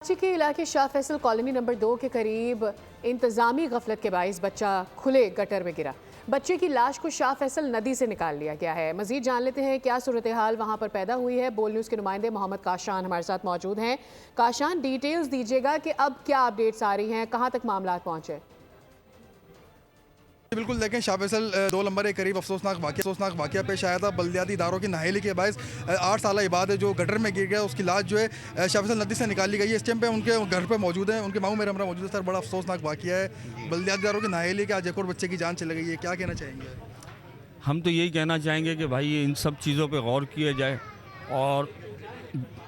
कराची के इलाके Shah Faisal colony number 2 के करीब इंतजामी गफलत के बाइस बच्चा खुले गटर में गिरा। बच्चे की लाश को शाह फैसल नदी से निकाल लिया गया है। मजीद जान लेते हैं क्या सूरत हाल वहां पर पैदा हुई है। बोल न्यूज़ के नुमाइंदे मोहम्मद काशान हमारे साथ मौजूद हैं। काशान, डिटेल्स दीजिएगा कि अब क्या अपडेट्स आ रही हैं, कहां तक मामला पहुंचे। बिल्कुल देखें, शाह फैसल 2 नंबर के करीब अफसोसनाक वाक़या पेश आया था। बल्दियाती इदारों की नाअहली के बायस 8 साल बाद जो गटर में गिर गया उसकी लाश जो है शाह फैसल नदी से निकाली गई है। इस टाइम पे उनके घर पे मौजूद हैं, उनके मामू मेरे हमरा मौजूद है। सर, बड़ा अफसोसनाक वाक़या है, बल्दियाती इदारों की नाअहली के आज एक और बच्चे की जान चली गई है, क्या कहना चाहेंगे? हम तो यही कहना चाहेंगे कि भाई इन सब चीज़ों पे गौर किया जाए और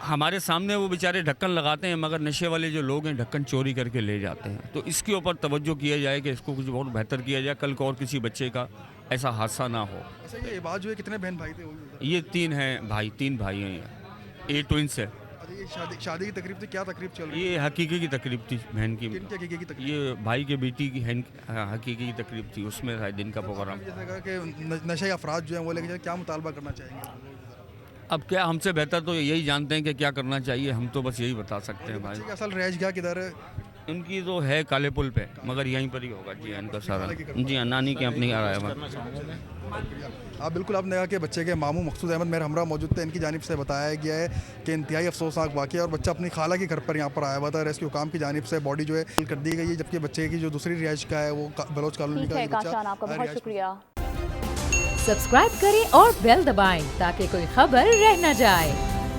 हमारे सामने वो बेचारे ढक्कन लगाते हैं मगर नशे वाले जो लोग हैं ढक्कन चोरी करके ले जाते हैं। तो इसके ऊपर तवज्जो किया जाए कि इसको कुछ बहुत बेहतर किया जाए, कल को और किसी बच्चे का ऐसा हादसा ना हो। अच्छा, ये बात जो है कितने बहन भाई थे? ये 3 हैं भाई, 3 भाई हैं, ये ट्विंस है। अच्छा, ये शादी की तकरीब थी, क्या तकरीब चल रही है? ये हकीकी की तकरीब थी बहन की। किनकी हकीकी की तकरीब? ये भाई के बेटी की हकीकी की तकरीब थी, उसमें था दिन का प्रोग्राम। जैसे कहा कि नशे अफराद जो हैं वो लेके क्या मुतालबा करना चाहेंगे? अब क्या, हमसे बेहतर तो यही जानते हैं कि क्या करना चाहिए, हम तो बस यही बता सकते हैं भाई। बच्चे की असल रहायशगाह किधर है? इनकी तो है काले पुल पे, मगर यहीं पर ही होगा जी इनका सारा। जी हाँ, नानी के अपनी आ रहा है। आप बिल्कुल, आपने कहा कि बच्चे के मामू मकसूद अहमद मेरे हमरा मौजूद थे। इनकी जानिब से बताया गया है कि इंतहाई अफसोसनाक वाक़या, और बच्चा अपनी खाला के घर पर यहाँ पर आया हुआ था। रेस्क्यू काम की जानिब से बॉडी जो है कर दी गई है, जबकि बच्चे की जो दूसरी रिहाइश का है वो बलोच कॉलोनी का काशान, आपका बहुत शुक्रिया। सब्सक्राइब करें और बेल दबाएं ताकि कोई खबर रह न जाए।